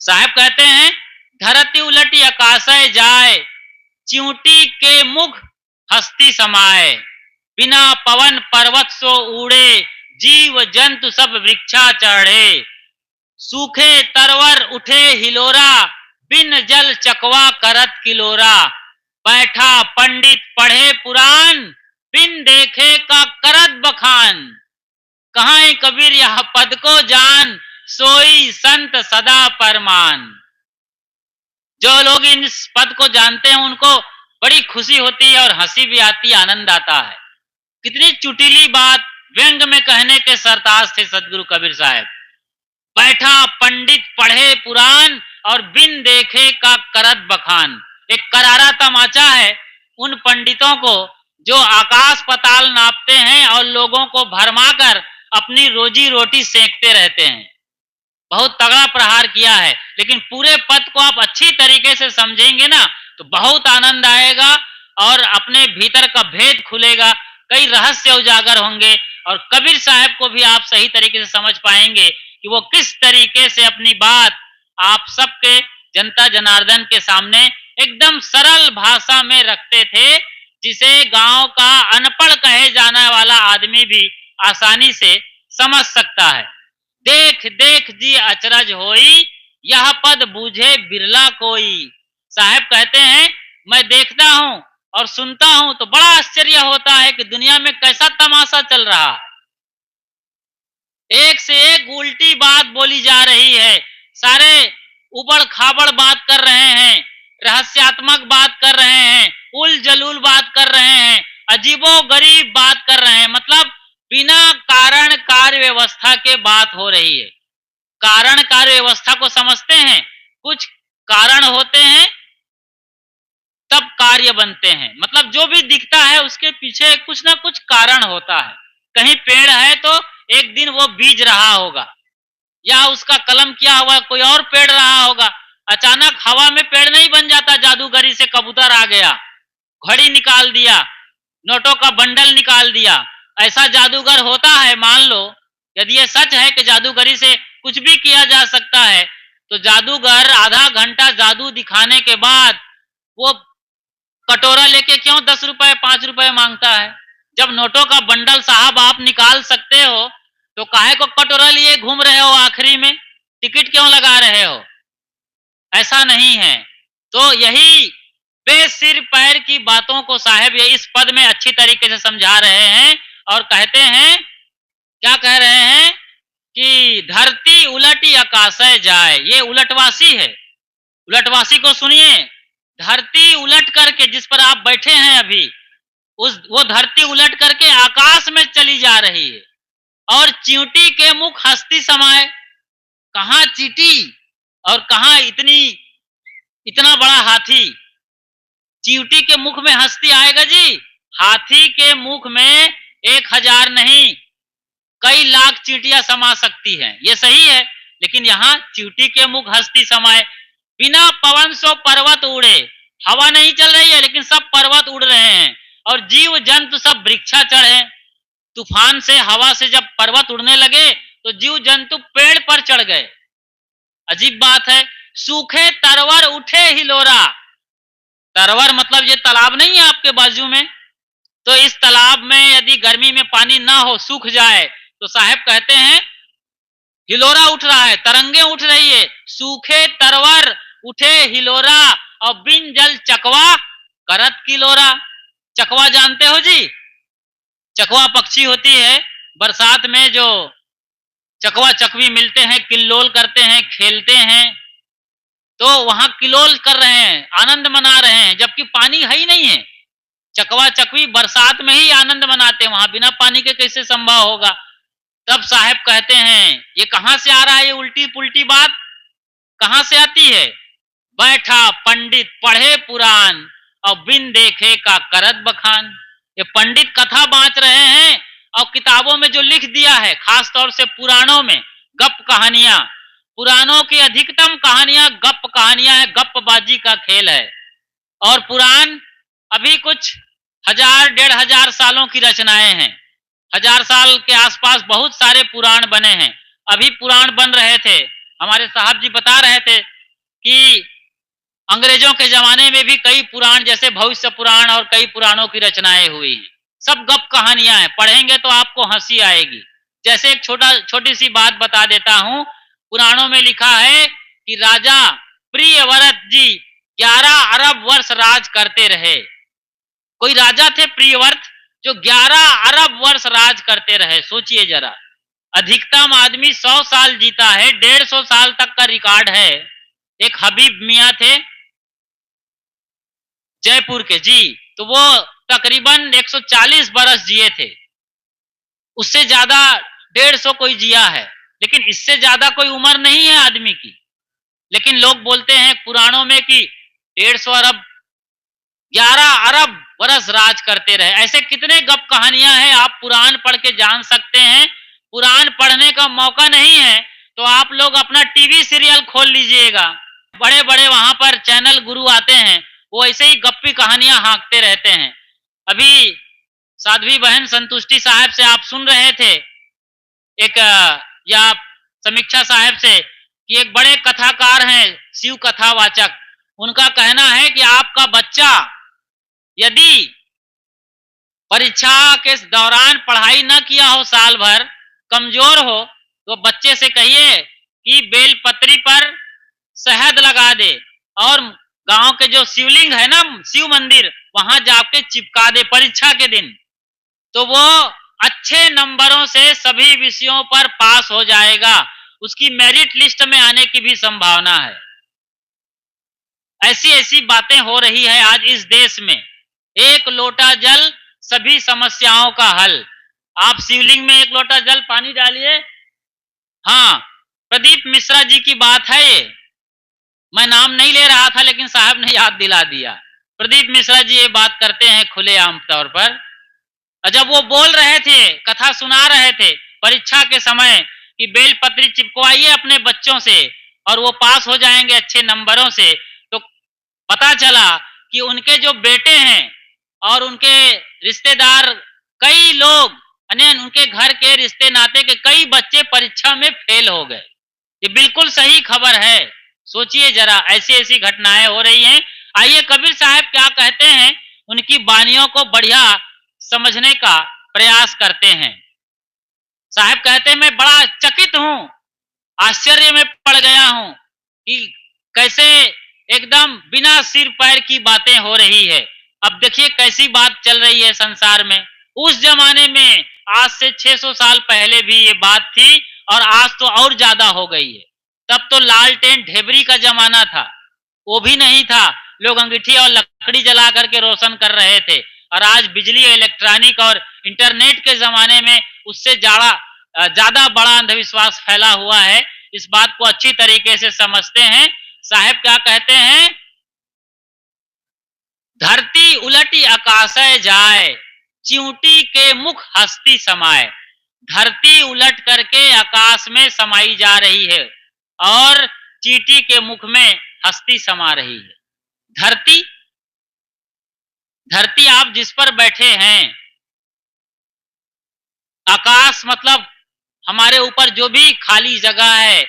साहब कहते हैं, धरती उलटी आकाशय जाए, चिऊटी के मुख हस्ती समाए, बिना पवन पर्वत सो उड़े, जीव जंतु सब वृक्षा चढ़े, सूखे तरवर उठे हिलोरा, बिन जल चकवा करत किलोरा, बैठा पंडित पढ़े पुराण, बिन देखे का करत बखान, कहाँ कबीर यह पद को जान, सोई संत सदा परमान। जो लोग इस पद को जानते हैं उनको बड़ी खुशी होती है और हंसी भी आती है, आनंद आता है। कितनी चुटीली बात व्यंग में कहने के सरताज थे सदगुरु कबीर साहब। बैठा पंडित पढ़े पुराण और बिन देखे का करत बखान। एक करारा तमाचा है उन पंडितों को जो आकाश पताल नापते हैं और लोगों को भरमाकर अपनी रोजी रोटी सेंकते रहते हैं। बहुत तगड़ा प्रहार किया है, लेकिन पूरे पद को आप अच्छी तरीके से समझेंगे ना तो बहुत आनंद आएगा और अपने भीतर का भेद खुलेगा, कई रहस्य उजागर होंगे और कबीर साहब को भी आप सही तरीके से समझ पाएंगे कि वो किस तरीके से अपनी बात आप सबके जनता जनार्दन के सामने एकदम सरल भाषा में रखते थे, जिसे गांव का अनपढ़ कहे जाने वाला आदमी भी आसानी से समझ सकता है। देख देख जी अचरज होई, यह पद बूझे बिरला कोई। साहब कहते हैं, मैं देखता हूं और सुनता हूं तो बड़ा आश्चर्य होता है कि दुनिया में कैसा तमाशा चल रहा है। एक से एक उल्टी बात बोली जा रही है, सारे उबड़ खाबड़ बात कर रहे हैं, रहस्यात्मक बात कर रहे हैं, उल जलूल बात कर रहे हैं, अजीबो गरीब बात कर रहे हैं। मतलब बिना कारण कार्य व्यवस्था के बात हो रही है। कारण कार्य व्यवस्था को समझते हैं, कुछ कारण होते हैं तब कार्य बनते हैं। मतलब जो भी दिखता है उसके पीछे कुछ ना कुछ कारण होता है। कहीं पेड़ है तो एक दिन वो बीज रहा होगा, या उसका कलम किया हुआ कोई और पेड़ रहा होगा। अचानक हवा में पेड़ नहीं बन जाता, जादूगरी से कबूतर आ गया, घड़ी निकाल दिया, नोटों का बंडल निकाल दिया, ऐसा जादूगर होता है। मान लो यदि ये सच है कि जादूगरी से कुछ भी किया जा सकता है, तो जादूगर आधा घंटा जादू दिखाने के बाद वो कटोरा लेके क्यों 10 रुपए 5 रुपए मांगता है? जब नोटों का बंडल साहब आप निकाल सकते हो तो काहे को कटोरा लिए घूम रहे हो? आखिरी में टिकट क्यों लगा रहे हो? ऐसा नहीं है। तो यही बेसिर पैर की बातों को साहब ये इस पद में अच्छी तरीके से समझा रहे हैं और कहते हैं, क्या कह रहे हैं कि धरती उलटी आकाशय जाए। ये उलटवासी है। उलटवासी को सुनिए। धरती उलट करके, जिस पर आप बैठे हैं अभी, वो धरती उलट करके आकाश में चली जा रही है और चींटी के मुख हस्ती समाए। कहां चींटी और कहां इतना बड़ा हाथी? चींटी के मुख में हस्ती आएगा जी? हाथी के मुख में 1000 नहीं, कई लाख चींटियां समा सकती हैं, ये सही है। लेकिन यहाँ चींटी के मुख हस्ती समाए, बिना पवन सो पर्वत उड़े। हवा नहीं चल रही है लेकिन सब पर्वत उड़ रहे हैं और जीव जंतु सब वृक्षा चढ़े। तूफान से, हवा से जब पर्वत उड़ने लगे तो जीव जंतु पेड़ पर चढ़ गए। अजीब बात है। सूखे तरवर उठे हिलोरा। तरवर मतलब ये तालाब नहीं है आपके बाजू में, तो इस तालाब में यदि गर्मी में पानी ना हो, सूख जाए, तो साहब कहते हैं हिलोरा उठ रहा है, तरंगे उठ रही है। सूखे तरवर उठे हिलोरा और बिन जल चकवा करत किलोरा। चकवा जानते हो जी? चकवा पक्षी होती है, बरसात में जो चकवा चकवी मिलते हैं, किल्लोल करते हैं, खेलते हैं, तो वहां किलोल कर रहे हैं, आनंद मना रहे हैं, जबकि पानी है ही नहीं है। चकवा चकवी बरसात में ही आनंद मनाते हैं, वहां बिना पानी के कैसे संभव होगा? तब साहब कहते हैं, ये कहां से आ रहा है? ये उल्टी पुल्टी बात कहां से आती है? बैठा पंडित पढ़े पुराण और बिन देखे का करत बखान। ये पंडित कथा बांच रहे हैं और किताबों में जो लिख दिया है, खास तौर से पुराणों में गप कहानियां, पुराणों की अधिकतम कहानियां गप कहानियां है, गप्पबाजी का खेल है। और पुराण अभी कुछ 1000-1500 सालों की रचनाएं हैं। 1000 साल के आसपास बहुत सारे पुराण बने हैं। अभी पुराण बन रहे थे, हमारे साहब जी बता रहे थे कि अंग्रेजों के ज़माने में भी कई पुराण जैसे भविष्य पुराण और कई पुराणों की रचनाएँ हुई हैं। सब गप कहानियाँ हैं, पढ़ेंगे तो आपको हँसी आएगी। जैसे एक छोटी-सी बात बता देता हूँ, पुराणों में लिखा है कि राजा प्रियव्रत जी 11 अरब वर्ष राज करते रहे। कोई राजा थे प्रियव्रत जो 11 अरब वर्ष राज करते रहे, सोचिए ज़रा। अधिकतम आदमी 100 साल जीता है, 150 साल तक का रिकॉर्ड है। एक हबीब मियाँ थे जयपुर के जी, तो वो तकरीबन 140 बरस जिए थे। उससे ज़्यादा 150 कोई जिया है, लेकिन इससे ज़्यादा कोई उम्र नहीं है आदमी की। लेकिन लोग बोलते हैं पुराणों में कि 150 अरब 11 अरब बरस राज करते रहे। ऐसे कितने गप कहानियां हैं, आप पुराण पढ़ के जान सकते हैं। पुराण पढ़ने का मौका नहीं है तो आप लोग अपना टीवी सीरियल खोल लीजिएगा। बड़े बड़े वहां पर चैनल गुरु आते हैं, वो ऐसे ही गप्पी कहानियां हाँकते रहते हैं। अभी साध्वी बहन संतुष्टि साहब से आप सुन रहे थे एक या समीक्षा साहब से कि एक बड़े कथाकार हैं शिव कथावाचक, उनका कहना है कि आपका बच्चा यदि परीक्षा के दौरान पढ़ाई न किया हो, साल भर कमजोर हो, तो बच्चे से कहिए कि बेलपत्री पर शहद लगा दे और गांव के जो शिवलिंग है ना, शिव मंदिर, वहां जाके चिपका दे परीक्षा के दिन, तो वो अच्छे नंबरों से सभी विषयों पर पास हो जाएगा। उसकी मेरिट लिस्ट में आने की भी संभावना है। ऐसी ऐसी बातें हो रही है आज इस देश में। एक लोटा जल सभी समस्याओं का हल। आप शिवलिंग में एक लोटा जल पानी डालिए। हाँ, प्रदीप मिश्रा जी की बात है ये। मैं नाम नहीं ले रहा था लेकिन साहब ने याद दिला दिया। प्रदीप मिश्रा जी ये बात करते हैं खुलेआम तौर पर। जब वो बोल रहे थे, कथा सुना रहे थे परीक्षा के समय कि बेलपत्री चिपकवाइए अपने बच्चों से और वो पास हो जाएंगे अच्छे नंबरों से, तो पता चला कि उनके जो बेटे हैं और उनके रिश्तेदार, कई लोग यानी उनके घर के रिश्ते नाते के कई बच्चे परीक्षा में फेल हो गए। ये बिल्कुल सही खबर है। सोचिए जरा, ऐसी ऐसी घटनाएं हो रही हैं। आइए कबीर साहब क्या कहते हैं, उनकी वानियों को बढ़िया समझने का प्रयास करते हैं। साहब कहते हैं मैं बड़ा चकित हूं, आश्चर्य में पड़ गया हूं कि कैसे एकदम बिना सिर पैर की बातें हो रही है। अब देखिए कैसी बात चल रही है संसार में। उस जमाने में आज से 600 साल पहले भी ये बात थी और आज तो और ज्यादा हो गई है। तब तो लालटेन ढेबरी का जमाना था, वो भी नहीं था, लोग अंगीठी और लकड़ी जला करके रोशन कर रहे थे। और आज बिजली, इलेक्ट्रॉनिक और इंटरनेट के जमाने में उससे ज्यादा बड़ा अंधविश्वास फैला हुआ है। इस बात को अच्छी तरीके से समझते हैं। साहब क्या कहते हैं, धरती उलटी आकाशे जाए, चिंटी के मुख हस्ती समाए। धरती उलट करके आकाश में समाई जा रही है और चींटी के मुख में हस्ती समा रही है। धरती, धरती आप जिस पर बैठे हैं, आकाश मतलब हमारे ऊपर जो भी खाली जगह है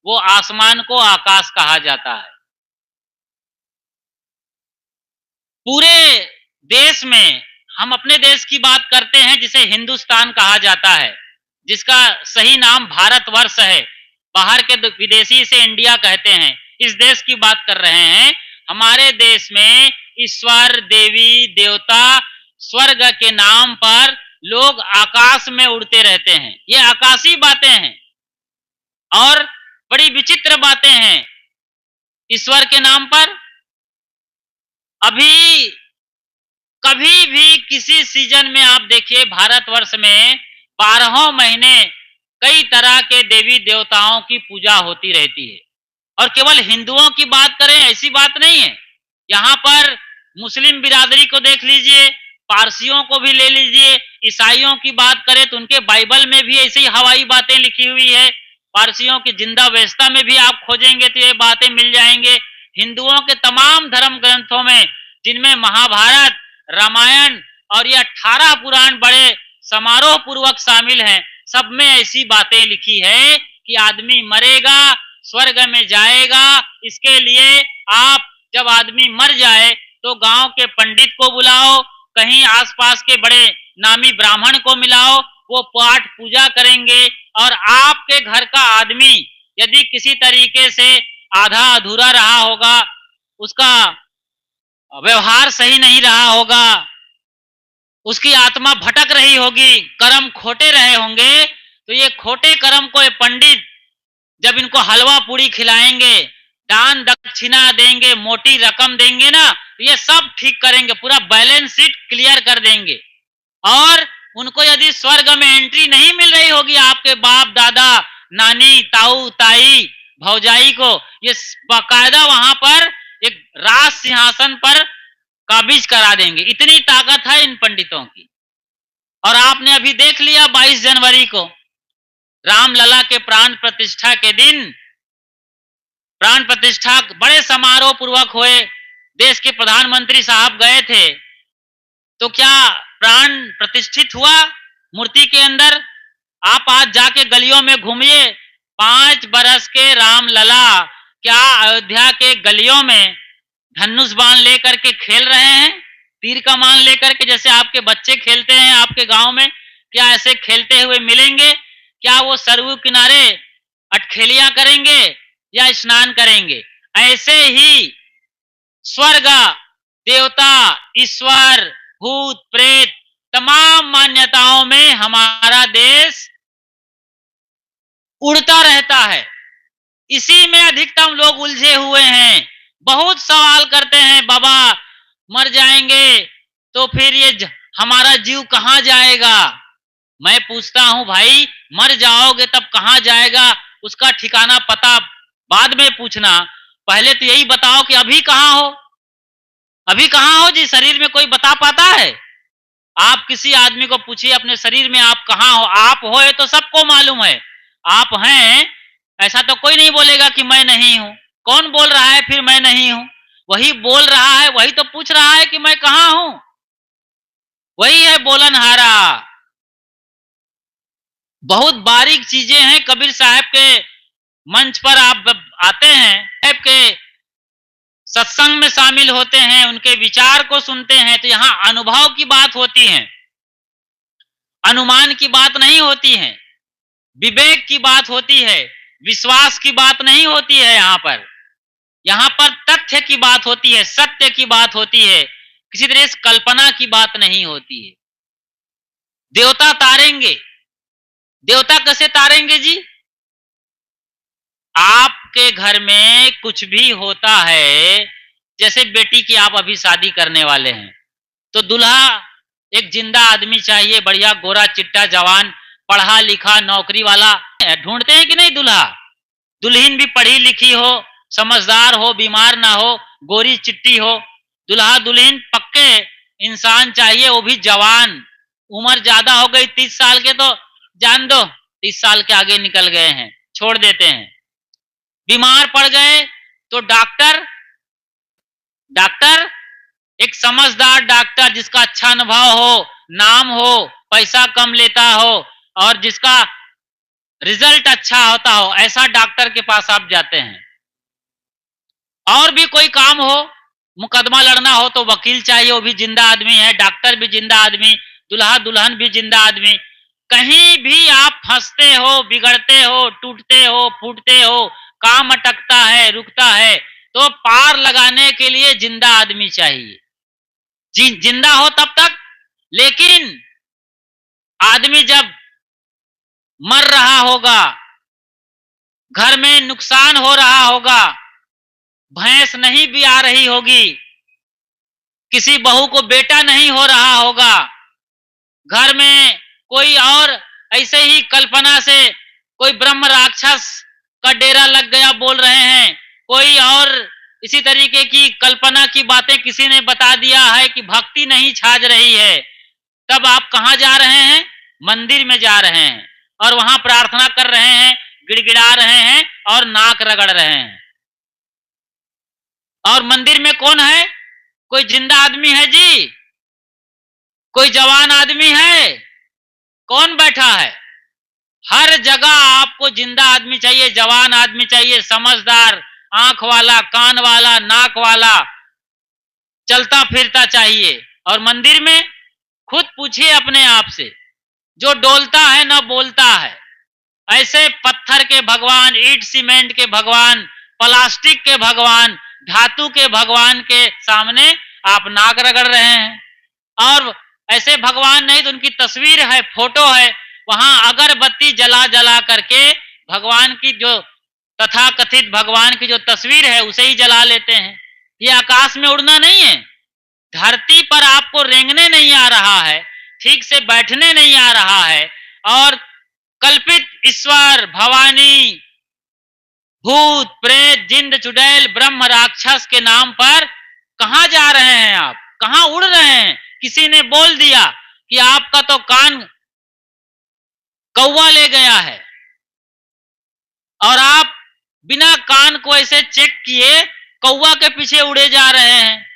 वो आसमान को आकाश कहा जाता है। पूरे देश में हम अपने देश की बात करते हैं जिसे हिंदुस्तान कहा जाता है, जिसका सही नाम भारतवर्ष है। बाहर के विदेशी इसे इंडिया कहते हैं। इस देश की बात कर रहे हैं। हमारे देश में ईश्वर, देवी, देवता, स्वर्ग के नाम पर लोग आकाश में उड़ते रहते हैं। ये आकाशी बातें हैं और बड़ी विचित्र बातें हैं। ईश्वर के नाम पर अभी कभी भी किसी सीजन में आप देखिए भारतवर्ष में 12 महीने कई तरह के देवी देवताओं की पूजा होती रहती है। और केवल हिंदुओं की बात करें ऐसी बात नहीं है। यहाँ पर मुस्लिम बिरादरी को देख लीजिए, पारसियों को भी ले लीजिए, ईसाइयों की बात करें तो उनके बाइबल में भी ऐसी हवाई बातें लिखी हुई है। पारसियों की जिंदा वेस्ता में भी आप खोजेंगे तो ये बातें मिल जाएंगे। हिंदुओं के तमाम धर्म ग्रंथों में, जिनमें महाभारत, रामायण और ये 18 पुराण बड़े समारोह पूर्वक शामिल हैं, सब में ऐसी बातें लिखी है कि आदमी मरेगा, स्वर्ग में जाएगा। इसके लिए आप जब आदमी मर जाए तो गांव के पंडित को बुलाओ, कहीं आसपास के बड़े नामी ब्राह्मण को मिलाओ, वो पाठ पूजा करेंगे। और आपके घर का आदमी यदि किसी तरीके से आधा अधूरा रहा होगा, उसका व्यवहार सही नहीं रहा होगा, उसकी आत्मा भटक रही होगी, कर्म खोटे रहे होंगे, तो ये खोटे कर्म को ये पंडित जब इनको हलवा पूड़ी खिलाएंगे, दान दक्षिणा देंगे, मोटी रकम देंगे ना, तो ये सब ठीक करेंगे, पूरा बैलेंस शीट क्लियर कर देंगे। और उनको यदि स्वर्ग में एंट्री नहीं मिल रही होगी आपके बाप दादा नानी ताऊ ताई भौजाई को, ये बाकायदा वहां पर एक राज सिंहासन पर काबिज करा देंगे। इतनी ताकत है इन पंडितों की। और आपने अभी देख लिया 22 जनवरी को रामलला के प्राण प्रतिष्ठा के दिन, प्राण प्रतिष्ठा बड़े समारोह पूर्वक हुए, देश के प्रधानमंत्री साहब गए थे। तो क्या प्राण प्रतिष्ठित हुआ मूर्ति के अंदर? आप आज जाके गलियों में घूमिए, 5 बरस के रामलला क्या अयोध्या के गलियों में धनुष बाण लेकर के खेल रहे हैं, तीर कमान लेकर के, जैसे आपके बच्चे खेलते हैं आपके गांव में? क्या ऐसे खेलते हुए मिलेंगे? क्या वो सरयू किनारे अटखेलियां करेंगे या स्नान करेंगे? ऐसे ही स्वर्ग, देवता, ईश्वर, भूत प्रेत, तमाम मान्यताओं में हमारा देश उड़ता रहता है। इसी में अधिकतम लोग उलझे हुए हैं। बहुत सवाल करते हैं, बाबा मर जाएंगे तो फिर ये हमारा जीव कहाँ जाएगा? मैं पूछता हूं भाई, मर जाओगे तब कहाँ जाएगा उसका ठिकाना पता बाद में पूछना, पहले तो यही बताओ कि अभी कहाँ हो? अभी कहाँ हो जी? शरीर में कोई बता पाता है? आप किसी आदमी को पूछिए अपने शरीर में आप कहाँ हो। आप होए तो सबको मालूम है आप हैं, ऐसा तो कोई नहीं बोलेगा कि मैं नहीं हूं। कौन बोल रहा है फिर मैं नहीं हूं? वही बोल रहा है, वही तो पूछ रहा है कि मैं कहाँ हूं। वही है बोलनहारा। बहुत बारीक चीजें हैं। कबीर साहब के मंच पर आप आते हैं, साहब के सत्संग में शामिल होते हैं, उनके विचार को सुनते हैं, तो यहाँ अनुभव की बात होती है, अनुमान की बात नहीं होती है, विवेक की बात होती है, विश्वास की बात नहीं होती है। यहाँ पर तथ्य की बात होती है, सत्य की बात होती है, किसी तरह से कल्पना की बात नहीं होती है। देवता तारेंगे, देवता कैसे तारेंगे जी? आपके घर में कुछ भी होता है, जैसे बेटी की आप अभी शादी करने वाले हैं, तो दूल्हा एक जिंदा आदमी चाहिए, बढ़िया गोरा चिट्टा जवान, पढ़ा लिखा नौकरी वाला ढूंढते हैं कि नहीं दूल्हा? दुल्हन भी पढ़ी लिखी हो, समझदार हो, बीमार ना हो, गोरी चिट्टी हो। दूल्हा दुल्हन पक्के इंसान चाहिए, वो भी जवान। उम्र ज्यादा हो गई 30 साल के तो जान दो, 30 साल के आगे निकल गए हैं, छोड़ देते हैं। बीमार पड़ गए तो डॉक्टर, डॉक्टर एक समझदार डॉक्टर जिसका अच्छा अनुभव हो, नाम हो, पैसा कम लेता हो और जिसका रिजल्ट अच्छा होता हो, ऐसा डॉक्टर के पास आप जाते हैं। और भी कोई काम हो, मुकदमा लड़ना हो तो वकील चाहिए, वो भी जिंदा आदमी है, डॉक्टर भी जिंदा आदमी, दुल्हा दुल्हन भी जिंदा आदमी। कहीं भी आप फंसते हो, बिगड़ते हो, टूटते हो, फूटते हो, काम अटकता है, रुकता है, तो पार लगाने के लिए जिंदा आदमी चाहिए। जिंदा हो तब तक। लेकिन आदमी जब मर रहा होगा, घर में नुकसान हो रहा होगा, भैंस नहीं भी आ रही होगी, किसी बहू को बेटा नहीं हो रहा होगा, घर में कोई और ऐसे ही कल्पना से कोई ब्रह्म राक्षस का डेरा लग गया बोल रहे हैं, कोई और इसी तरीके की कल्पना की बातें किसी ने बता दिया है कि भक्ति नहीं छाज रही है, तब आप कहाँ जा रहे हैं? मंदिर में जा रहे हैं और वहां प्रार्थना कर रहे हैं, गिड़गिड़ा रहे हैं और नाक रगड़ रहे हैं। और मंदिर में कौन है? कोई जिंदा आदमी है जी? कोई जवान आदमी है? कौन बैठा है? हर जगह आपको जिंदा आदमी चाहिए, जवान आदमी चाहिए, समझदार, आंख वाला, कान वाला, नाक वाला, चलता फिरता चाहिए। और मंदिर में खुद पूछिए अपने आप से, जो डोलता है ना बोलता है, ऐसे पत्थर के भगवान, ईंट सीमेंट के भगवान, प्लास्टिक के भगवान, धातु के भगवान के सामने आप नाक रगड़ रहे हैं। और ऐसे भगवान नहीं तो उनकी तस्वीर है, फोटो है, वहां अगरबत्ती जला जला करके भगवान की जो तथाकथित भगवान की जो तस्वीर है उसे ही जला लेते हैं। ये आकाश में उड़ना नहीं है, धरती पर आपको रेंगने नहीं आ रहा है, ठीक से बैठने नहीं आ रहा है, और कल्पित ईश्वर, भवानी, भूत प्रेत, जिंद चुड़ैल, ब्रह्म राक्षस के नाम पर कहां जा रहे हैं आप, कहां उड़ रहे हैं? किसी ने बोल दिया कि आपका तो कान कौवा ले गया है, और आप बिना कान को ऐसे चेक किए कौवा के पीछे उड़े जा रहे हैं,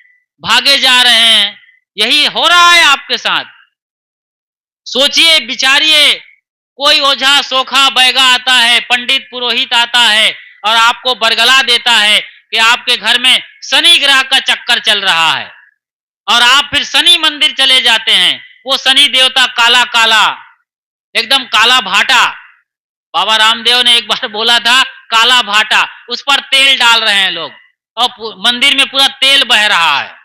भागे जा रहे हैं। यही हो रहा है आपके साथ। सोचिए, विचारिए। कोई ओझा सोखा बैगा आता है, पंडित पुरोहित आता है और आपको बरगला देता है कि आपके घर में शनि ग्रह का चक्कर चल रहा है, और आप फिर शनि मंदिर चले जाते हैं। वो शनि देवता काला काला, एकदम काला भाटा, बाबा रामदेव ने एक बार बोला था काला भाटा, उस पर तेल डाल रहे हैं लोग और मंदिर में पूरा तेल बह रहा है।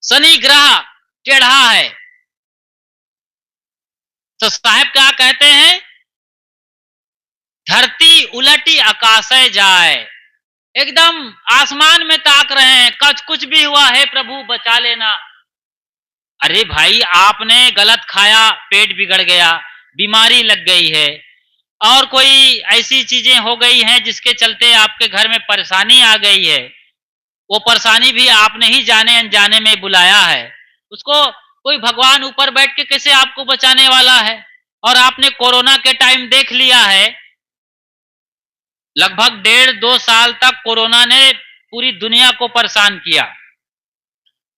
शनि ग्रह टेढ़ा है। तो साहब क्या कहते हैं, धरती उलटी आकाशे जाए। एकदम आसमान में ताक रहे हैं, कुछ भी हुआ है प्रभु बचा लेना। अरे भाई, आपने गलत खाया, पेट बिगड़ गया, बीमारी लग गई है, और कोई ऐसी चीजें हो गई हैं जिसके चलते आपके घर में परेशानी आ गई है, वो परेशानी भी आपने ही जाने अनजाने में बुलाया है। उसको कोई भगवान ऊपर बैठ के कैसे आपको बचाने वाला है? और आपने कोरोना के टाइम देख लिया है, लगभग 1.5-2 साल तक कोरोना ने पूरी दुनिया को परेशान किया।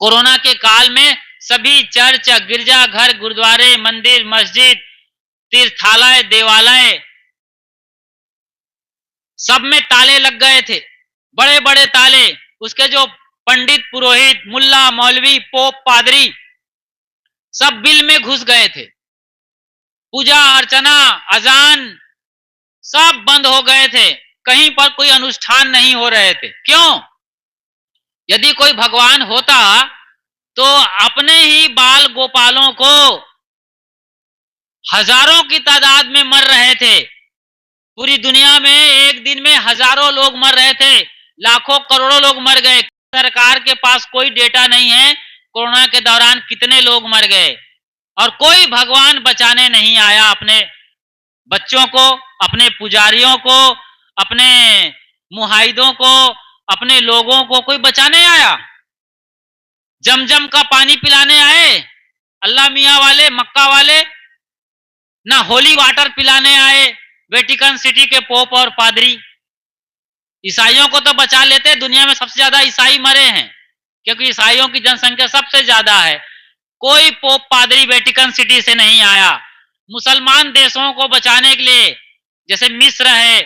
कोरोना के काल में सभी चर्च, गिरजाघर, गुरुद्वारे, मंदिर, मस्जिद, तीर्थालय, देवालय, सब में ताले लग गए थे, बड़े बड़े ताले। उसके जो पंडित पुरोहित, मुल्ला, मौलवी, पोप, पादरी, सब बिल में घुस गए थे। पूजा अर्चना, अजान सब बंद हो गए थे, कहीं पर कोई अनुष्ठान नहीं हो रहे थे। क्यों? यदि कोई भगवान होता तो अपने ही बाल गोपालों को हजारों की तादाद में मर रहे थे। पूरी दुनिया में एक दिन में हजारों लोग मर रहे थे, लाखों करोड़ों लोग मर गए। सरकार के पास कोई डेटा नहीं है कोरोना के दौरान कितने लोग मर गए, और कोई भगवान बचाने नहीं आया अपने बच्चों को, अपने पुजारियों को, अपने मुहाइदों को, अपने लोगों को कोई बचाने आया? जमजम का पानी पिलाने आए अल्लाह मियाँ वाले, मक्का वाले? ना होली वाटर पिलाने आए वेटिकन सिटी के पोप और पादरी। ईसाइयों को तो बचा लेते, दुनिया में सबसे ज्यादा ईसाई मरे हैं क्योंकि ईसाइयों की जनसंख्या सबसे ज्यादा है। कोई पोप पादरी वेटिकन सिटी से नहीं आया। मुसलमान देशों को बचाने के लिए, जैसे मिस्र है,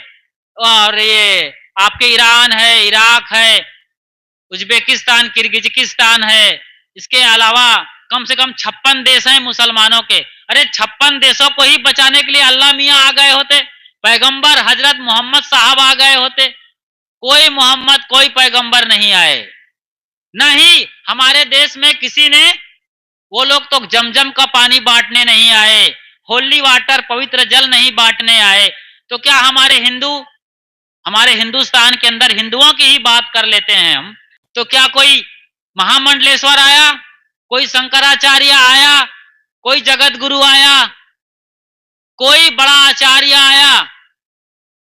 और ये आपके ईरान है, इराक है, उज्बेकिस्तान, किर्गिजकिस्तान है, इसके अलावा कम से कम 56 देश हैं मुसलमानों के। अरे 56 देशों को ही बचाने के लिए अल्लाह मियाँ आ गए होते, पैगंबर हजरत मोहम्मद साहब आ गए होते। कोई मोहम्मद, कोई पैगंबर नहीं आए। नहीं, हमारे देश में किसी ने, वो लोग तो जमजम का पानी बांटने नहीं आए, होली वाटर, पवित्र जल नहीं बांटने आए। तो क्या हमारे हिंदुस्तान के अंदर हिंदुओं की ही बात कर लेते हैं हम, तो क्या कोई महामंडलेश्वर आया, कोई शंकराचार्य आया, कोई जगत गुरु आया, कोई बड़ा आचार्य आया?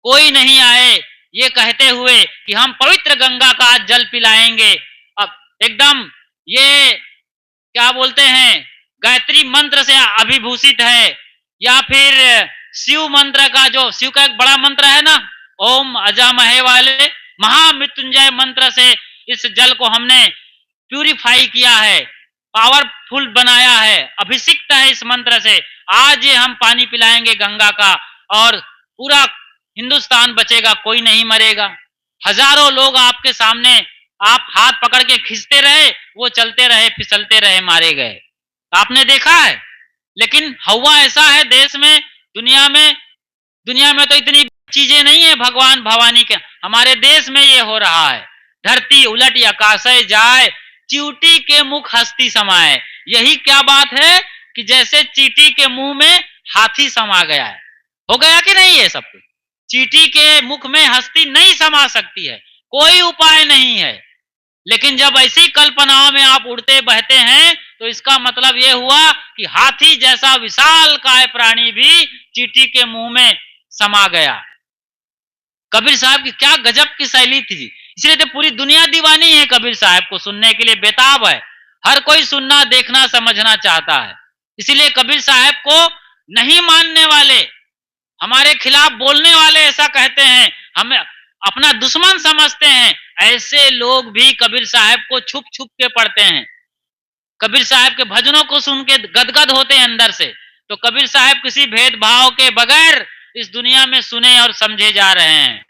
कोई नहीं आए। ये कहते हुए कि हम पवित्र गंगा का आज जल पिलाएंगे। अब एकदम ये क्या बोलते हैं, गायत्री मंत्र से अभिभूषित है, या फिर शिव मंत्र का, जो शिव का एक बड़ा मंत्र है ना, ओम अजामहे वाले महामृत्युंजय मंत्र से इस जल को हमने प्यूरिफाई किया है, पावरफुल बनाया है, अभिषिक्त है इस मंत्र से। आज ये हम पानी पिलाएंगे गंगा का और पूरा हिंदुस्तान बचेगा, कोई नहीं मरेगा। हजारों लोग आपके सामने, आप हाथ पकड़ के खींचते रहे, वो चलते रहे, फिसलते रहे, मारे गए। आपने देखा है। लेकिन हुआ ऐसा है देश में, दुनिया में तो इतनी चीजें नहीं है भगवान भवानी के, हमारे देश में ये हो रहा है। धरती उलट आकाशे जाए, चींटी के मुख हस्ती समाए। यही क्या बात है कि जैसे चींटी के मुंह में हाथी समा गया है। हो गया कि नहीं ये सब कुछ? चींटी के मुख में हस्ती नहीं समा सकती है, कोई उपाय नहीं है। लेकिन जब ऐसी कल्पनाओं में आप उड़ते बहते हैं तो इसका मतलब यह हुआ कि हाथी जैसा विशाल काय प्राणी भी चींटी के मुंह में समा गया। कबीर साहब की क्या गजब की शैली थी। इसलिए तो पूरी दुनिया दीवानी है कबीर साहब को, सुनने के लिए बेताब है। हर कोई सुनना, देखना, समझना चाहता है। इसीलिए कबीर साहब को नहीं मानने वाले, हमारे खिलाफ बोलने वाले ऐसा कहते हैं, हमें अपना दुश्मन समझते हैं, ऐसे लोग भी कबीर साहब को छुप छुप के पढ़ते हैं। कबीर साहब के भजनों को सुन के गदगद होते हैं अंदर से। तो कबीर साहब किसी भेदभाव के बगैर इस दुनिया में सुने और समझे जा रहे हैं।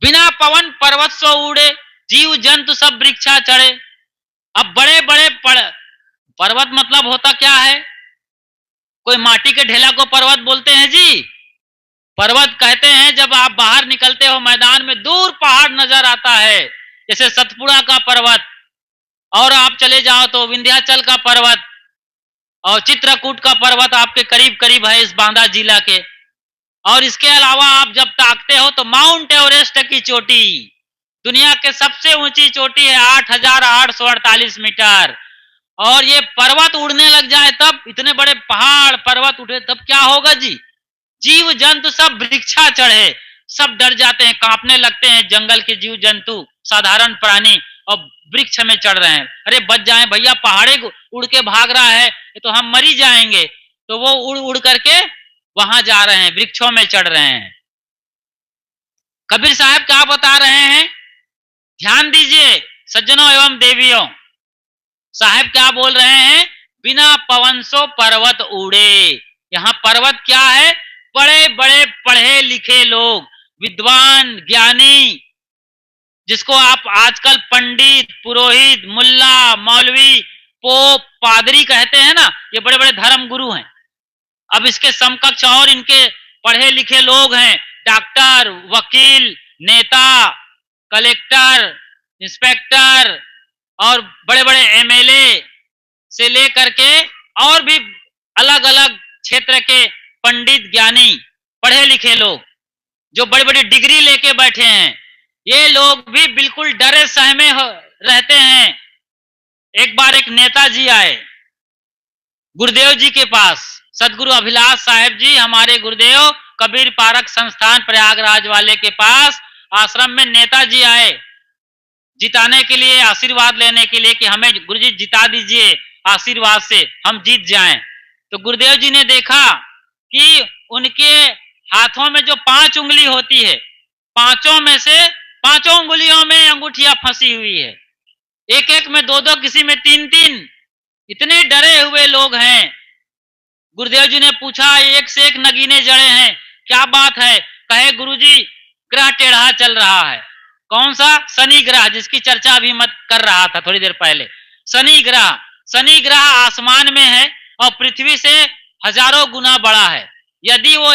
बिना पवन पर्वत सो उड़े, जीव जंतु सब वृक्षा चढ़े। अब बड़े बड़े पर्वत मतलब होता क्या है? कोई माटी के ढेला को पर्वत बोलते हैं जी? पर्वत कहते हैं जब आप बाहर निकलते हो मैदान में, दूर पहाड़ नजर आता है, जैसे सतपुड़ा का पर्वत, और आप चले जाओ तो विंध्याचल का पर्वत और चित्रकूट का पर्वत आपके करीब करीब है इस बांदा जिला के। और इसके अलावा आप जब ताकते हो तो माउंट एवरेस्ट की चोटी, दुनिया के सबसे ऊंची चोटी है 8,848 मीटर। और ये पर्वत उड़ने लग जाए तब, इतने बड़े पहाड़ पर्वत उठे तब क्या होगा जी? जीव जंतु सब वृक्षा चढ़े, सब डर जाते हैं, कांपने लगते हैं। जंगल के जीव जंतु, साधारण प्राणी, और वृक्ष में चढ़ रहे हैं। अरे बच जाए भैया, पहाड़े उड़ के भाग रहा है, ये तो हम मरी जाएंगे। तो वो उड़ उड़ करके वहां जा रहे हैं, वृक्षों में चढ़ रहे हैं। कबीर साहब क्या बता रहे हैं? ध्यान दीजिए सज्जनों एवं देवियों, साहब क्या बोल रहे हैं? बिना पवन सो पर्वत उड़े। यहाँ पर्वत क्या है? बड़े बड़े पढ़े लिखे लोग, विद्वान, ज्ञानी, जिसको आप आजकल पंडित, पुरोहित, मुल्ला, मौलवी, पोप, पादरी कहते हैं ना, ये बड़े बड़े धर्म गुरु हैं। अब इसके समकक्ष और इनके पढ़े लिखे लोग हैं, डॉक्टर, वकील, नेता, कलेक्टर, इंस्पेक्टर, और बड़े बड़े एमएलए से लेकर के और भी अलग अलग क्षेत्र के पंडित, ज्ञानी, पढ़े लिखे लोग जो बड़ी बड़ी डिग्री लेके बैठे हैं, ये लोग भी बिल्कुल डरे सहमे रहते हैं। एक बार एक नेताजी आए गुरुदेव जी के पास, सदगुरु अभिलाष साहेब जी, हमारे गुरुदेव कबीर पारक संस्थान प्रयागराज वाले के पास आश्रम में नेताजी आए जिताने के लिए, आशीर्वाद लेने के लिए कि हमें गुरुजी जिता दीजिए, आशीर्वाद से हम जीत जाएं। तो गुरुदेव जी ने देखा कि उनके हाथों में जो 5 उंगली होती है, पांचों में से 5 उंगलियों में अंगूठियां फंसी हुई है, एक एक में 2-2, किसी में 3-3। इतने डरे हुए लोग हैं। गुरुदेव जी ने पूछा, एक से एक नगीने जड़े हैं, क्या बात है? कहे गुरुजी ग्रह टेढ़ा चल रहा है। कौन सा? शनि ग्रह, जिसकी चर्चा अभी मत कर रहा था थोड़ी देर पहले। शनि ग्रह आसमान में है और पृथ्वी से हजारों गुना बड़ा है। यदि वो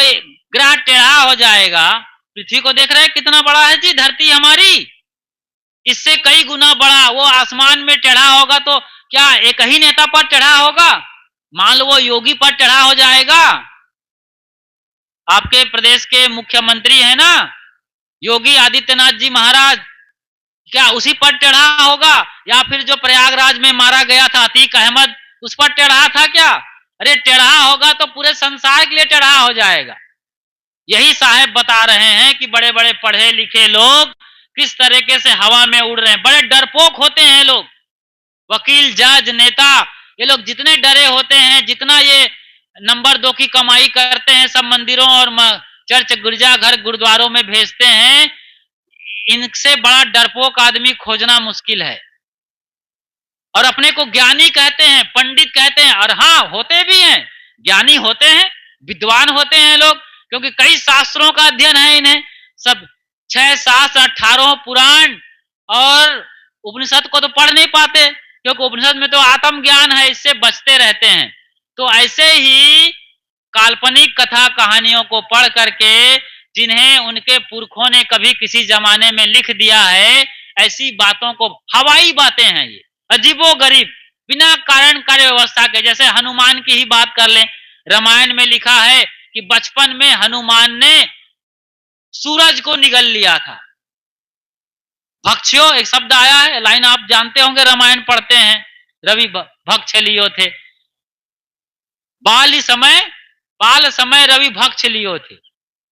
ग्रह टेढ़ा हो जाएगा, पृथ्वी को देख रहे हैं कितना बड़ा है जी, धरती हमारी, इससे कई गुना बड़ा, वो आसमान में टेढ़ा होगा तो क्या एक ही नेता पर टेढ़ा होगा? मान लो वो योगी पर टेढ़ा हो जाएगा, आपके प्रदेश के मुख्यमंत्री है ना योगी आदित्यनाथ जी महाराज, क्या उसी पर टेढ़ा होगा? या फिर जो प्रयागराज में मारा गया था अतीक अहमद, उस पर टेढ़ा था क्या? अरे टेढ़ा होगा तो पूरे संसार के लिए टेढ़ा हो जाएगा। यही साहब बता रहे हैं कि बड़े बड़े पढ़े लिखे लोग किस तरीके से हवा में उड़ रहे हैं। बड़े डरपोक होते हैं लोग, वकील, जज, नेता, ये लोग जितने डरे होते हैं, जितना ये नंबर 2 की कमाई करते हैं, सब मंदिरों और चर्च, गिरजाघर, गुरुद्वारों में भेजते हैं, इनसे बड़ा डरपोक आदमी खोजना मुश्किल है। और अपने को ज्ञानी कहते हैं, पंडित कहते हैं, और हाँ होते भी हैं, ज्ञानी होते हैं, विद्वान होते हैं लोग, क्योंकि कई शास्त्रों का अध्ययन है इन्हें। सब 6 7 18 पुराण और उपनिषद को तो पढ़ नहीं पाते, क्योंकि उपनिषद में तो आत्मज्ञान है, इससे बचते रहते हैं। तो ऐसे ही काल्पनिक कथा कहानियों को पढ़ करके, जिन्हें उनके पुरखों ने कभी किसी जमाने में लिख दिया है, ऐसी बातों को, हवाई बातें हैं ये, अजीबोगरीब, बिना कारण कार्य व्यवस्था के। जैसे हनुमान की ही बात कर लें, रामायण में लिखा है कि बचपन में हनुमान ने सूरज को निगल लिया था। भक्ष्यो एक शब्द आया है, लाइन आप जानते होंगे, रामायण पढ़ते हैं, रवि भक्ष लियो थे, बाल समय रवि भक्ष लियो थे।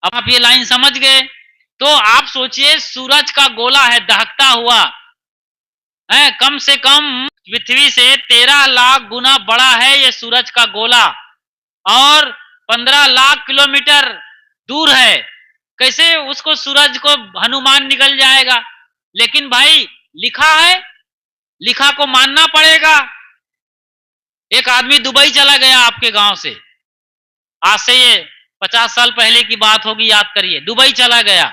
अब आप ये लाइन समझ गए, तो आप सोचिए सूरज का गोला है दहकता हुआ है, कम से कम पृथ्वी से 13 लाख गुना बड़ा है ये सूरज का गोला, और 15 लाख किलोमीटर दूर है। कैसे उसको सूरज को हनुमान निकल जाएगा? लेकिन भाई लिखा है, लिखा को मानना पड़ेगा। एक आदमी दुबई चला गया आपके गांव से, आज से ये 50 साल पहले की बात होगी, याद करिए। दुबई चला गया,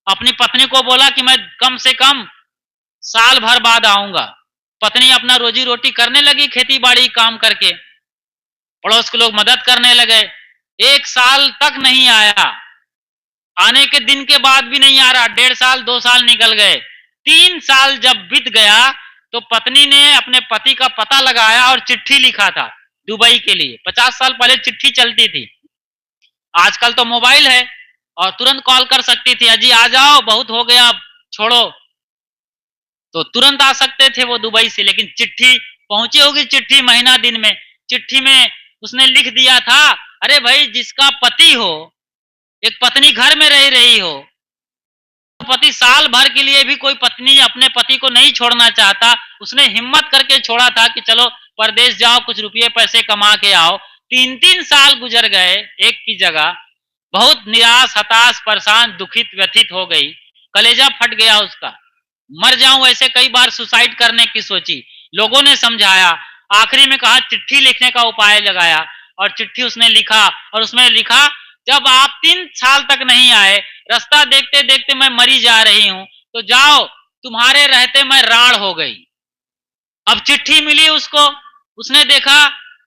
अपनी पत्नी को बोला कि मैं कम से कम साल भर बाद आऊंगा। पत्नी अपना रोजी रोटी करने लगी, खेती बाड़ी काम करके, पड़ोस के लोग मदद करने लगे। 1 साल तक नहीं आया, आने के दिन के बाद भी नहीं आ रहा, 1.5 साल 2 साल निकल गए। 3 साल जब बीत गया तो पत्नी ने अपने पति का पता लगाया और चिट्ठी लिखा था दुबई के लिए। 50 साल पहले चिट्ठी चलती थी, आजकल तो मोबाइल है और तुरंत कॉल कर सकती थी, अजी आ जाओ बहुत हो गया छोड़ो, तो तुरंत आ सकते थे वो दुबई से। लेकिन चिट्ठी पहुंची होगी, चिट्ठी महीना दिन में। चिट्ठी में उसने लिख दिया था, अरे भाई जिसका पति हो, एक पत्नी घर में रह रही हो, पति साल भर के लिए भी कोई पत्नी अपने पति को नहीं छोड़ना चाहता, उसने हिम्मत करके छोड़ा था कि चलो परदेश जाओ, कुछ रुपये पैसे कमा के आओ। 3-3 साल गुजर गए एक की जगह, बहुत निराश, हताश, परेशान, दुखित, व्यथित हो गई, कलेजा फट गया उसका, मर जाऊं ऐसे कई बार सुसाइड करने की सोची, लोगों ने समझाया, आखिरी में कहा चिट्ठी लिखने का उपाय लगाया, और चिट्ठी उसने लिखा, और उसमें लिखा जब आप 3 साल तक नहीं आए, रास्ता देखते देखते मैं मरी जा रही हूं, तो जाओ, तुम्हारे रहते मैं राड़ हो गई। अब चिट्ठी मिली उसको, उसने देखा,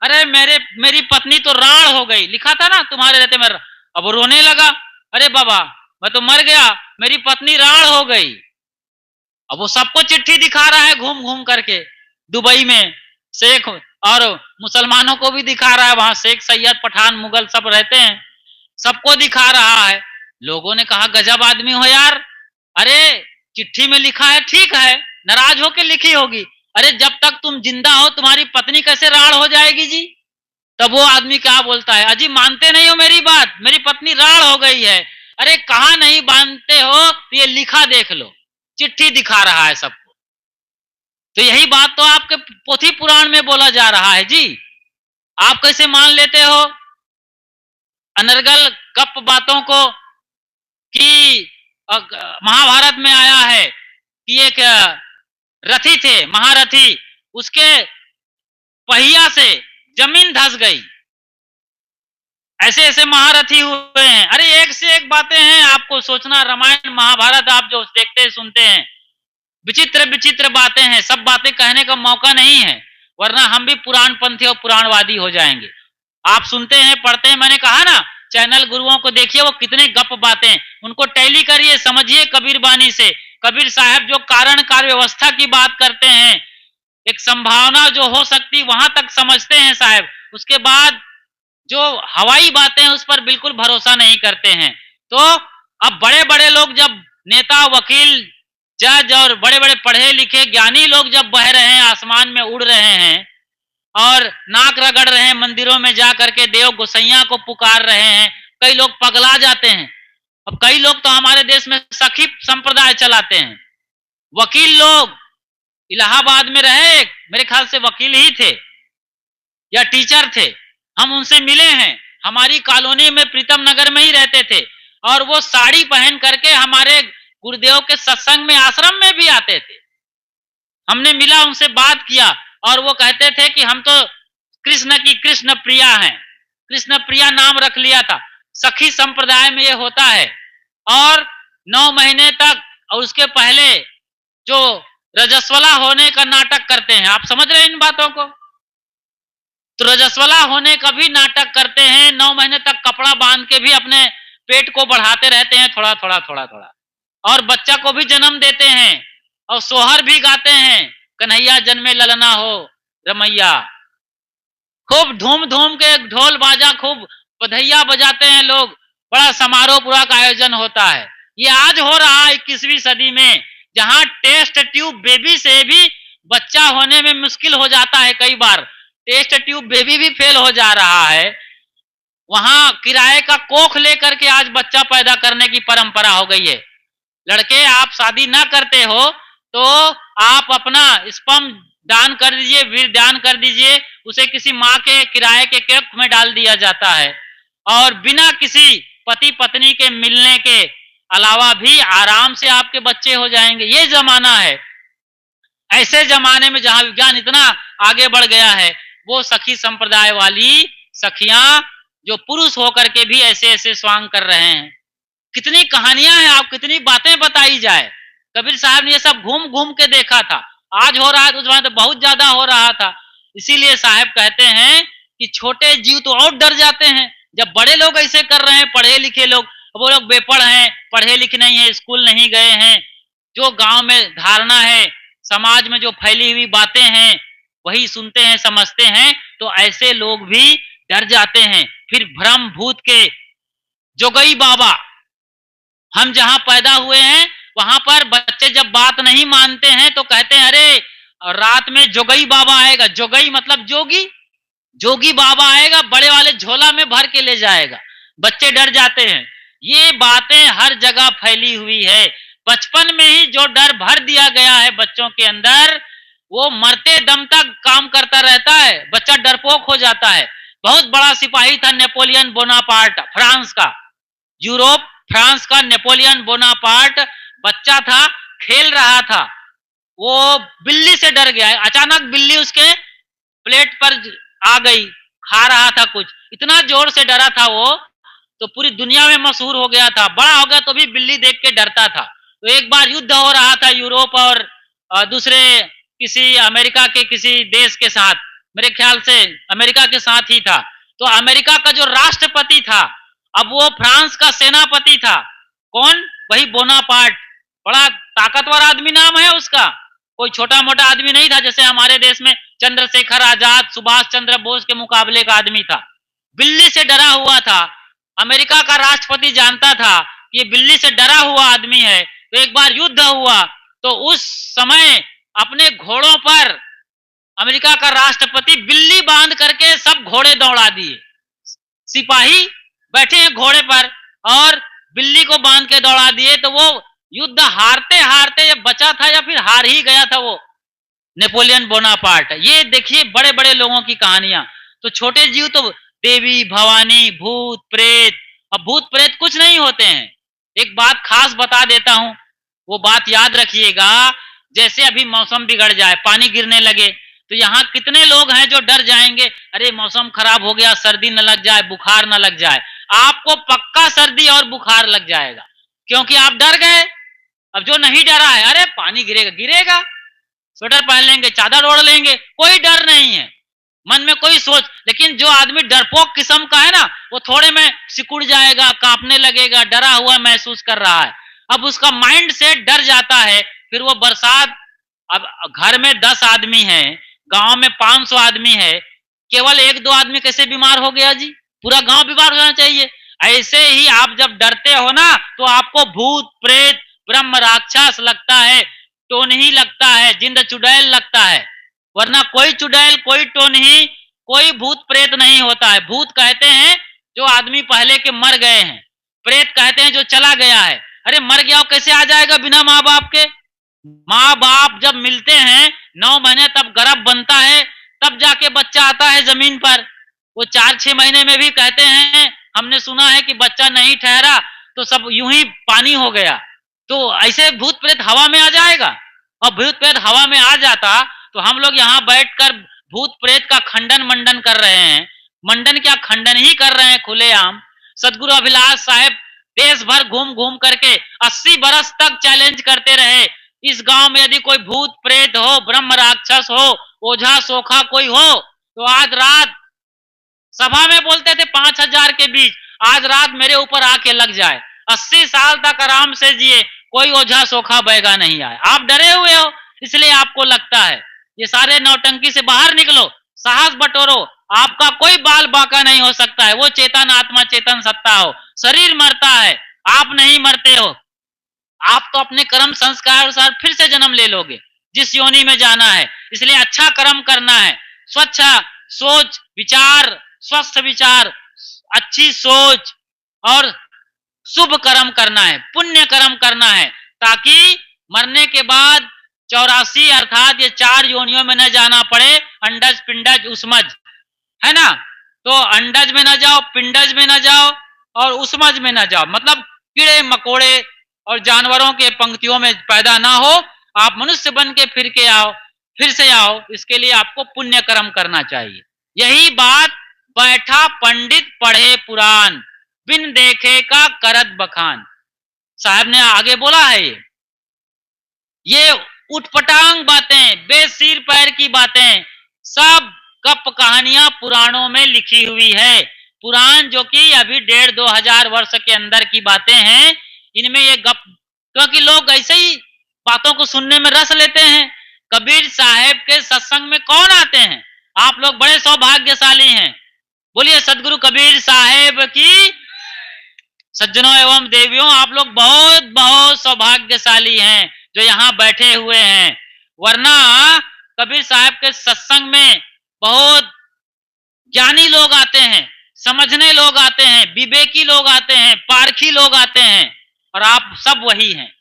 अरे मेरी पत्नी तो राड़ हो गई, लिखा था ना तुम्हारे रहते मैं। अब वो रोने लगा, अरे बाबा मैं तो मर गया, मेरी पत्नी राड़ हो गई। अब वो सबको चिट्ठी दिखा रहा है घूम घूम करके, दुबई में शेख और मुसलमानों को भी दिखा रहा है, वहां शेख सैयद पठान मुगल सब रहते हैं, सबको दिखा रहा है। लोगों ने कहा गजब आदमी हो यार, अरे चिट्ठी में लिखा है ठीक है, नाराज होकर लिखी होगी, अरे जब तक तुम जिंदा हो तुम्हारी पत्नी कैसे राड़ हो जाएगी जी? तब वो आदमी क्या बोलता है, अजी मानते नहीं हो मेरी बात, मेरी पत्नी राड़ हो गई है। अरे कहा नहीं मानते हो, तो ये लिखा देख लो, चिट्ठी दिखा रहा है सबको। तो यही बात तो आपके पोथी पुराण में बोला जा रहा है जी, आप कैसे मान लेते हो अनर्गल गप बातों को? कि महाभारत में आया है कि एक रथी थे, महारथी, उसके पहिया से जमीन धस गई। ऐसे ऐसे महारथी हुए हैं, अरे एक से एक बातें हैं, आपको सोचना, रामायण महाभारत आप जो देखते सुनते हैं, विचित्र विचित्र बातें हैं, सब बातें कहने का मौका नहीं है, वरना हम भी पुराण पंथी और पुराणवादी हो जाएंगे। आप सुनते हैं, पढ़ते हैं, मैंने कहा ना चैनल गुरुओं को देखिए, वो कितने गप बातें, उनको टैली करिए, समझिए कबीर बानी से। कबीर साहब जो कारण कार्य व्यवस्था की बात करते हैं, एक संभावना जो हो सकती वहां तक समझते हैं साहब, उसके बाद जो हवाई बातें हैं उस पर बिल्कुल भरोसा नहीं करते हैं। तो अब बड़े बड़े लोग जब नेता, वकील, जज और बड़े बड़े पढ़े लिखे ज्ञानी लोग जब बह रहे हैं, आसमान में उड़ रहे हैं और नाक रगड़ रहे हैं, मंदिरों में जा करके देव गोसैया को पुकार रहे हैं, कई लोग पगला जाते हैं। अब कई लोग तो हमारे देश में सखी संप्रदाय चलाते हैं, वकील लोग इलाहाबाद में रहे, मेरे ख्याल से वकील ही थे या टीचर थे, हम उनसे मिले हैं, हमारी कॉलोनी में प्रीतम नगर में ही रहते थे, और वो साड़ी पहन करके हमारे गुरुदेव के सत्संग में, आश्रम में भी आते थे। हमने मिला, उनसे बात किया, और वो कहते थे कि हम तो कृष्ण की कृष्ण प्रिया हैं, कृष्ण प्रिया नाम रख लिया था। सखी संप्रदाय में ये होता है। और 9 महीने तक और उसके पहले जो रजस्वला होने का नाटक करते हैं, आप समझ रहे हैं इन बातों को? तो रजस्वला होने का भी नाटक करते हैं, 9 महीने तक कपड़ा बांध के भी अपने पेट को बढ़ाते रहते हैं, थोड़ा थोड़ा थोड़ा थोड़ा, और बच्चा को भी जन्म देते हैं और सोहर भी गाते हैं, कन्हैया जन्मे ललना हो रमैया। खूब धूम धूम के ढोल बाजा, खूब बधैया बजाते हैं लोग, बड़ा समारोह पूरा का आयोजन होता है। ये आज हो रहा है 21वीं सदी में, जहां टेस्ट ट्यूब बेबी से भी बच्चा होने में मुश्किल हो जाता है। कई बार टेस्ट ट्यूब बेबी भी फेल हो जा रहा है। वहां किराए का कोख लेकर के आज बच्चा पैदा करने की परंपरा हो गई है। लड़के, आप शादी ना करते हो तो आप अपना स्पर्म दान कर दीजिए, वीर दान कर दीजिए, उसे किसी माँ के किराए के कोख में डाल दिया जाता है और बिना किसी पति पत्नी के मिलने के अलावा भी आराम से आपके बच्चे हो जाएंगे। ये जमाना है। ऐसे जमाने में जहां विज्ञान इतना आगे बढ़ गया है, वो सखी संप्रदाय वाली सखियां जो पुरुष होकर के भी ऐसे ऐसे स्वांग कर रहे हैं। कितनी कहानियां हैं, आप कितनी बातें बताई जाए। कबीर साहब ने ये सब घूम घूम के देखा था। आज हो रहा है तो उस वक्त तो बहुत ज्यादा हो रहा था। इसीलिए साहब कहते हैं कि छोटे जीव तो और डर जाते हैं जब बड़े लोग ऐसे कर रहे हैं, पढ़े लिखे लोग। वो लोग बेपढ़ हैं, पढ़े लिखे नहीं है, स्कूल नहीं गए हैं। जो गांव में धारणा है, समाज में जो फैली हुई बातें हैं, वही सुनते हैं, समझते हैं, तो ऐसे लोग भी डर जाते हैं। फिर भ्रम भूत के जोगई बाबा, हम जहां पैदा हुए हैं वहां पर बच्चे जब बात नहीं मानते हैं तो कहते हैं अरे रात में जोगई बाबा आएगा। जोगई मतलब जोगी, जोगी बाबा आएगा, बड़े वाले झोला में भर के ले जाएगा। बच्चे डर जाते हैं। ये बातें हर जगह फैली हुई है। बचपन में ही जो डर भर दिया गया है बच्चों के अंदर, वो मरते दम तक काम करता रहता है। बच्चा डरपोक हो जाता है। बहुत बड़ा सिपाही था नेपोलियन बोनापार्ट, फ्रांस का, यूरोप फ्रांस का नेपोलियन बोनापार्ट बच्चा था, खेल रहा था। वो बिल्ली से डर गया। अचानक बिल्ली उसके प्लेट पर आ गई, खा रहा था कुछ, इतना जोर से डरा था वो, तो पूरी दुनिया में मशहूर हो गया था। बड़ा हो गया तो भी बिल्ली देख के डरता था। तो एक बार युद्ध हो रहा था यूरोप और दूसरे किसी अमेरिका के किसी देश के साथ, मेरे ख्याल से अमेरिका के साथ ही था। तो अमेरिका का जो राष्ट्रपति था, अब वो फ्रांस का सेनापति था। कौन? वही बोनापार्ट। बड़ा ताकतवर आदमी नाम है उसका, कोई छोटा मोटा आदमी नहीं था जैसे हमारे देश में चंद्रशेखर आजाद, सुभाष चंद्र बोस के मुकाबले का आदमी था। बिल्ली से डरा हुआ था। अमेरिका का राष्ट्रपति जानता था कि ये बिल्ली से डरा हुआ आदमी है। तो एक बार युद्ध हुआ तो उस समय अपने घोड़ों पर अमेरिका का राष्ट्रपति बिल्ली बांध करके सब घोड़े दौड़ा दिए। सिपाही बैठे हैं घोड़े पर और बिल्ली को बांध के दौड़ा दिए। तो वो युद्ध हारते हारते या बचा था या फिर हार ही गया था वो नेपोलियन बोनापार्ट। ये देखिए बड़े बड़े लोगों की कहानियां। तो छोटे जीव तो देवी भवानी, भूत प्रेत। अब भूत प्रेत कुछ नहीं होते हैं। एक बात खास बता देता हूं, वो बात याद रखिएगा। जैसे अभी मौसम बिगड़ जाए, पानी गिरने लगे, तो यहाँ कितने लोग हैं जो डर जाएंगे, अरे मौसम खराब हो गया, सर्दी न लग जाए, बुखार न लग जाए। आपको पक्का सर्दी और बुखार लग जाएगा, क्योंकि आप डर गए। अब जो नहीं डरा है, अरे पानी गिरेगा गिरेगा, स्वेटर पहन लेंगे, चादर ओढ़ लेंगे, कोई डर नहीं है, मन में कोई सोच। लेकिन जो आदमी डरपोक किस्म का है ना, वो थोड़े में सिकुड़ जाएगा, कांपने लगेगा, डरा हुआ महसूस कर रहा है। अब उसका माइंड सेट डर जाता है। फिर वो बरसात, अब घर में 10 आदमी हैं, गांव में 500 आदमी है, केवल 1-2 आदमी कैसे बीमार हो गया जी? पूरा गांव बीमार हो जाना चाहिए। ऐसे ही आप जब डरते हो ना, तो आपको भूत प्रेत ब्रह्म राक्षस लगता है, टोनही लगता है, जिंद चुड़ैल लगता है। वरना कोई चुड़ैल, कोई टोनही, कोई भूत प्रेत नहीं होता है। भूत कहते हैं जो आदमी पहले के मर गए हैं, प्रेत कहते हैं जो चला गया है। अरे मर गया कैसे आ जाएगा बिना माँ बाप के? माँ बाप जब मिलते हैं 9 महीने तब गर्भ बनता है, तब जाके बच्चा आता है जमीन पर। वो 4-6 महीने में भी कहते हैं, हमने सुना है कि बच्चा नहीं ठहरा तो सब यूं ही पानी हो गया। तो ऐसे भूत प्रेत हवा में आ जाएगा, और भूत प्रेत हवा में आ जाता तो हम लोग यहाँ बैठकर भूत प्रेत का खंडन मंडन कर रहे हैं। मंडन क्या, खंडन ही कर रहे हैं खुलेआम। सदगुरु अभिलाष साहेब देश भर घूम घूम करके 80 बरस तक चैलेंज करते रहे, इस गांव में यदि कोई भूत प्रेत हो, ब्रह्म राक्षस हो, ओझा सोखा कोई हो, तो आज रात सभा में बोलते थे 5000 के बीच, आज रात मेरे ऊपर आके लग जाए, 80 साल तक आराम से जिए, कोई ओझा सोखा बैगा नहीं आए। आप डरे हुए हो इसलिए आपको लगता है। ये सारे नौटंकी से बाहर निकलो, साहस बटोरो, आपका कोई बाल बांका नहीं हो सकता है। वो चेतन आत्मा चेतन सत्ता हो, शरीर मरता है, आप नहीं मरते हो। आप तो अपने कर्म संस्कार अनुसार फिर से जन्म ले लोगे जिस योनि में जाना है। इसलिए अच्छा कर्म करना है, स्वच्छ सोच विचार, स्वस्थ विचार, अच्छी सोच और शुभ कर्म करना है, पुण्य कर्म करना है, ताकि मरने के बाद 84 अर्थात ये 4 योनियों में न जाना पड़े, अंडज पिंडज उसमज, है ना। तो अंडज में न जाओ, पिंडज में न जाओ और उसमज में न जाओ, मतलब कीड़े मकोड़े और जानवरों के पंक्तियों में पैदा ना हो, आप मनुष्य बन के फिर से आओ। इसके लिए आपको पुण्य कर्म करना चाहिए। यही बात बैठा पंडित पढ़े पुराण, बिन देखे का करत बखान, साहब ने आगे बोला है। ये उटपटांग बातें, बेसिर पैर की बातें, सब गप कहानियां पुराणों में लिखी हुई है। पुराण जो कि अभी 1500-2000 वर्ष के अंदर की बातें हैं, इनमें ये गप, क्योंकि लोग ऐसे ही बातों को सुनने में रस लेते हैं। कबीर साहेब के सत्संग में कौन आते हैं? आप लोग बड़े सौभाग्यशाली हैं। बोलिए सदगुरु कबीर साहेब की। सज्जनों एवं देवियों, आप लोग बहुत बहुत सौभाग्यशाली हैं जो यहाँ बैठे हुए हैं, वरना कबीर साहब के सत्संग में बहुत ज्ञानी लोग आते हैं, समझने लोग आते हैं, विवेकी लोग आते हैं, पारखी लोग आते हैं, और आप सब वही हैं।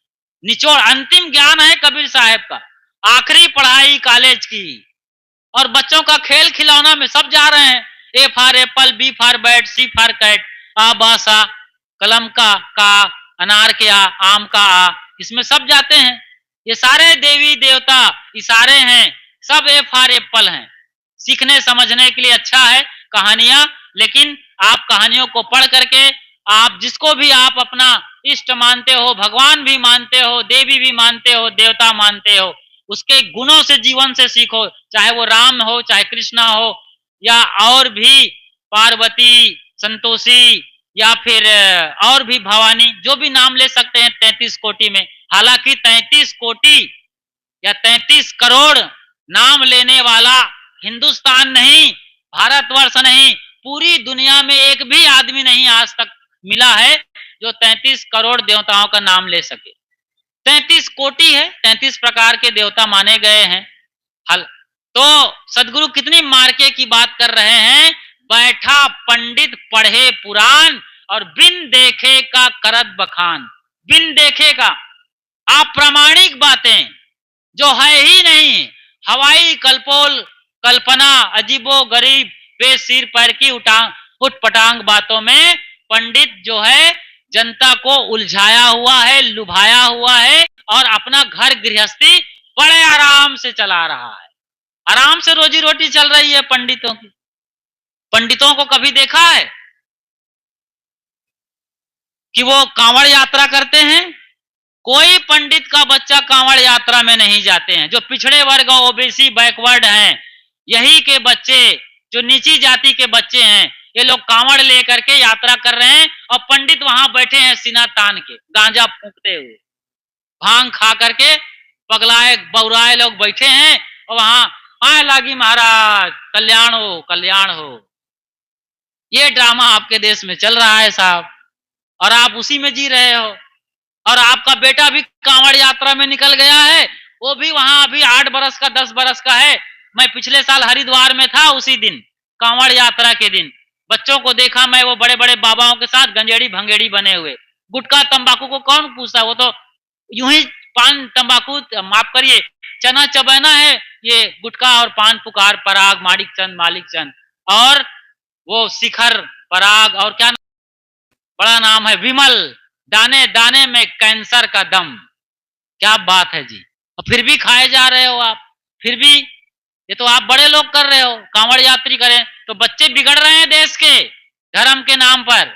निचोड़ अंतिम ज्ञान है कबीर साहब का, आखिरी पढ़ाई कॉलेज की, और बच्चों का खेल खिलौना में सब जा रहे हैं। A for apple, b for bat, c for cat, आ बासा, कलम का अनार के आम का इसमें सब जाते हैं। ये सारे देवी देवता इशारे हैं, सब ए फॉर एप्पल हैं। सीखने समझने के लिए अच्छा है कहानियां, लेकिन आप कहानियों को पढ़ करके आप जिसको भी आप अपना इष्ट मानते हो, भगवान भी मानते हो, देवी भी मानते हो, देवता मानते हो, उसके गुणों से जीवन से सीखो। चाहे वो राम हो, चाहे कृष्णा हो, या और भी पार्वती, संतोषी, या फिर और भी भवानी, जो भी नाम ले सकते हैं 33 कोटि में। हालांकि 33 कोटि या 33 करोड़ नाम लेने वाला हिंदुस्तान नहीं, भारतवर्ष नहीं, पूरी दुनिया में एक भी आदमी नहीं आज तक मिला है जो 33 करोड़ देवताओं का नाम ले सके। 33 कोटि है, 33 प्रकार के देवता माने गए हैं। हल तो सदगुरु कितनी मार्के की बात कर रहे हैं, बैठा पंडित पढ़े पुराण और बिन देखे का करत बखान। बिन देखे का अप्रामाणिक बातें जो है ही नहीं, हवाई कल्पोल कल्पना, अजीबो गरीब बेसिर पैर की उटपटांग बातों में पंडित जो है जनता को उलझाया हुआ है, लुभाया हुआ है, और अपना घर गृहस्थी बड़े आराम से चला रहा है। आराम से रोजी रोटी चल रही है पंडितों की। पंडितों को कभी देखा है कि वो कांवड़ यात्रा करते हैं? कोई पंडित का बच्चा कांवड़ यात्रा में नहीं जाते हैं। जो पिछड़े वर्ग ओबीसी बैकवर्ड हैं, यही के बच्चे, जो नीची जाति के बच्चे हैं, ये लोग कांवड़ लेकर के यात्रा कर रहे हैं, और पंडित वहां बैठे हैं सीना तान के, गांजा फूंकते हुए, भांग खा करके पगलाए बौराए लोग बैठे हैं, और वहां आए लागी महाराज कल्याण हो कल्याण हो। ये ड्रामा आपके देश में चल रहा है साहब, और आप उसी में जी रहे हो। और आपका बेटा भी कांवड़ यात्रा में निकल गया है, वो भी वहां अभी 8 बरस का 10 बरस का है। मैं पिछले साल हरिद्वार में था, उसी दिन कांवड़ यात्रा के दिन बच्चों को देखा मैं, वो बड़े बड़े बाबाओं के साथ गंजेड़ी भंगेड़ी बने हुए। गुटखा तंबाकू को कौन पूछता, वो तो यूं ही पान तंबाकू, माफ करिए, चना चबैना है, ये गुटखा और पान पुकार पराग माणिक चंद मालिक चंद, और वो शिखर पराग, और क्या बड़ा नाम है विमल, दाने दाने में कैंसर का दम। क्या बात है जी, और फिर भी खाए जा रहे हो आप, फिर भी ये तो आप बड़े लोग कर रहे हो, कांवड़ यात्री करें, तो बच्चे बिगड़ रहे हैं देश के धर्म के नाम पर।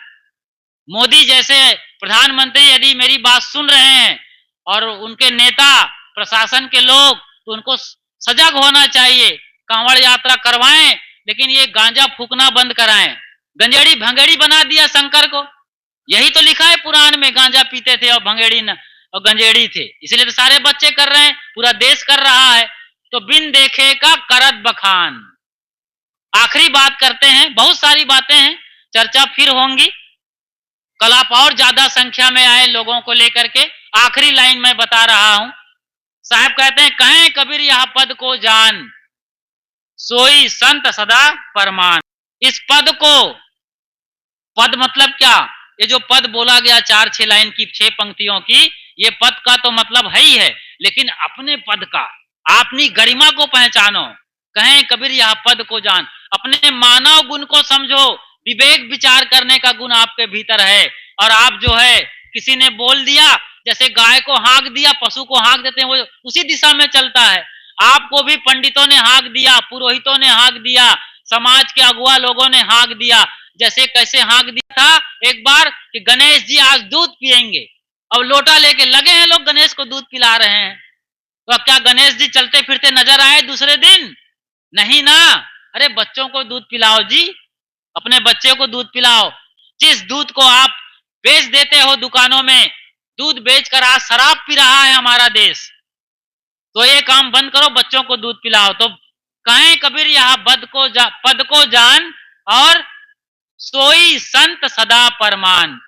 मोदी जैसे प्रधानमंत्री यदि मेरी बात सुन रहे हैं और उनके नेता प्रशासन के लोग, तो उनको सजग होना चाहिए, कांवड़ यात्रा करवाएं, लेकिन ये गांजा फूकना बंद कराएं। गंजेड़ी भंगेड़ी बना दिया शंकर को, यही तो लिखा है पुराण में, गांजा पीते थे और भंगेड़ी न और गंजेड़ी थे, इसलिए तो सारे बच्चे कर रहे हैं, पूरा देश कर रहा है। तो बिन देखे का करत बखान। आखिरी बात करते हैं, बहुत सारी बातें हैं, चर्चा फिर होंगी, कल आप और ज्यादा संख्या में आए लोगों को लेकर के। आखिरी लाइन में बता रहा हूं, साहब कहते हैं, कहें कबीर यह पद को जान, सोई संत सदा परमान। इस पद को, पद मतलब क्या, ये जो पद बोला गया 4-6 लाइन की, 6 पंक्तियों की, ये पद का तो मतलब है ही है, लेकिन अपने पद का, अपनी गरिमा को पहचानो। कहें कबीर यह पद को जान, अपने मानव गुण को समझो, विवेक विचार करने का गुण आपके भीतर है। और आप जो है, किसी ने बोल दिया, जैसे गाय को हाँक दिया, पशु को हाँक देते हैं, वो उसी दिशा में चलता है। आपको भी पंडितों ने हाँक दिया, पुरोहितों ने हाँक दिया, समाज के अगुआ लोगों ने हाँक दिया। जैसे कैसे हाँक दिया था एक बार कि गणेश जी आज दूध पिएंगे, अब लोटा लेके लगे हैं लोग गणेश को दूध पिला रहे हैं, तो क्या गणेश जी चलते फिरते नजर आए दूसरे दिन? नहीं ना। अरे बच्चों को दूध पिलाओ जी, अपने बच्चे को दूध पिलाओ। जिस दूध को आप बेच देते हो दुकानों में, दूध बेचकर आज शराब पी रहा है हमारा देश, तो ये काम बंद करो, बच्चों को दूध पिलाओ। तो कहें कबीर यह पद को जान और सोई संत सदा परमान।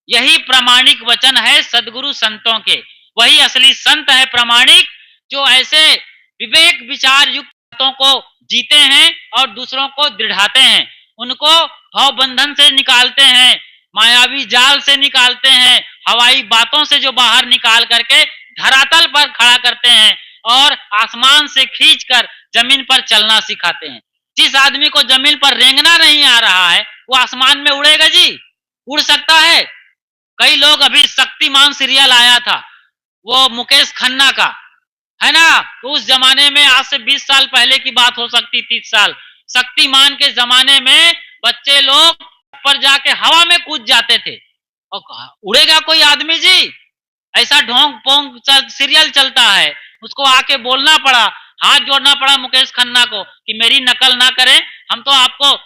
यही प्रामाणिक वचन है सदगुरु संतों के, वही असली संत है प्रामाणिक, जो ऐसे विवेक विचार युक्त बातों को जीते हैं और दूसरों को दृढ़ाते हैं, उनको भव बंधन से निकालते हैं, मायावी जाल से निकालते हैं, हवाई बातों से जो बाहर निकाल करके धरातल पर खड़ा करते हैं और आसमान से खींचकर जमीन पर चलना सिखाते हैं। जिस आदमी को जमीन पर रेंगना नहीं आ रहा है, वो आसमान में उड़ेगा जी? उड़ सकता है? कई लोग, अभी शक्तिमान सीरियल आया था, वो मुकेश खन्ना का, है ना, तो उस जमाने में, आज से 20 साल पहले की बात हो सकती, 30 साल, शक्तिमान के जमाने में बच्चे लोग पर जाके हवा में कूद जाते थे, और उड़ेगा कोई आदमी जी? ऐसा ढोंग पोंग सीरियल चलता है। उसको आके बोलना पड़ा, हाथ जोड़ना पड़ा मुकेश खन्ना को कि मेरी नकल ना करें, हम तो आपको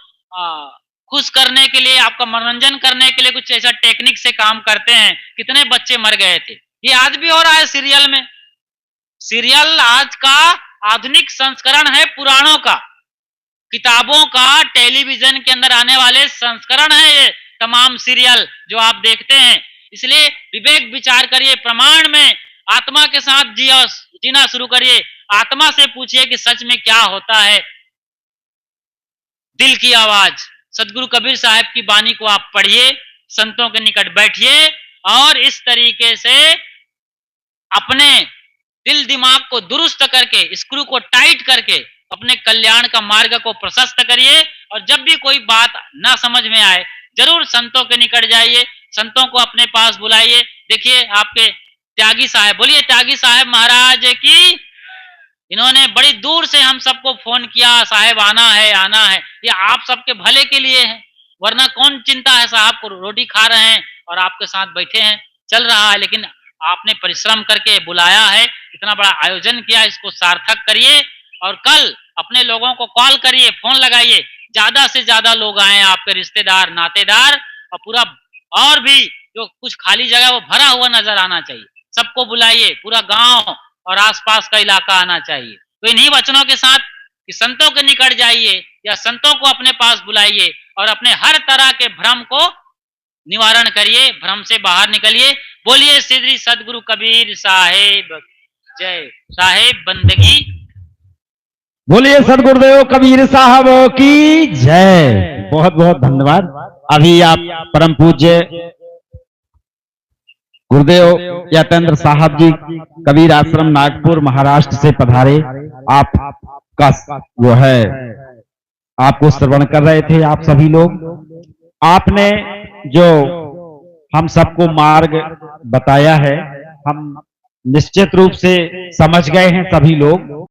खुश करने के लिए, आपका मनोरंजन करने के लिए कुछ ऐसा टेक्निक से काम करते हैं। कितने बच्चे मर गए थे। ये आज भी हो रहा है सीरियल में। सीरियल आज का आधुनिक संस्करण है पुराणों का, किताबों का टेलीविजन के अंदर आने वाले संस्करण है ये तमाम सीरियल जो आप देखते हैं। इसलिए विवेक विचार करिए, प्रमाण में आत्मा के साथ जीना शुरू करिए, आत्मा से पूछिए कि सच में क्या होता है। दिल की आवाज, सदगुरु कबीर साहब की वाणी को आप पढ़िए, संतों के निकट बैठिए और इस तरीके से अपने दिल दिमाग को दुरुस्त करके, स्क्रू को टाइट करके अपने कल्याण का मार्ग को प्रशस्त करिए। और जब भी कोई बात ना समझ में आए, जरूर संतों के निकट जाइए, संतों को अपने पास बुलाइए। देखिए आपके त्यागी साहब, बोलिए त्यागी साहब महाराज की। इन्होंने बड़ी दूर से हम सबको फोन किया, साहब आना है आना है। ये आप सबके भले के लिए है, वरना कौन चिंता है, साहब को रोटी खा रहे हैं और आपके साथ बैठे हैं, चल रहा है, लेकिन आपने परिश्रम करके बुलाया है, इतना बड़ा आयोजन किया, इसको सार्थक करिए। और कल अपने लोगों को कॉल करिए, फोन लगाइए, ज्यादा से ज्यादा लोग आए, आपके रिश्तेदार नातेदार, और पूरा और भी जो कुछ खाली जगह वो भरा हुआ नजर आना चाहिए। सबको बुलाइए, पूरा गांव और आसपास का इलाका आना चाहिए। तो इन्हीं वचनों के साथ कि संतों के निकट जाइए या संतों को अपने पास बुलाइए और अपने हर तरह के भ्रम को निवारण करिए, भ्रम से बाहर निकलिए। बोलिए श्री सदगुरु कबीर साहेब जय। साहेब बंदगी, बोलिए सदगुरुदेव कबीर साहब की जय। बहुत बहुत धन्यवाद। अभी आप परम पूज्य गुरुदेव यतेंद्र साहब जी कबीर आश्रम नागपुर महाराष्ट्र से पधारे, आपका जो है आपको श्रवण कर रहे थे आप सभी लोग। आपने जो हम सबको मार्ग बताया है, हम निश्चित रूप से समझ गए हैं सभी लोग।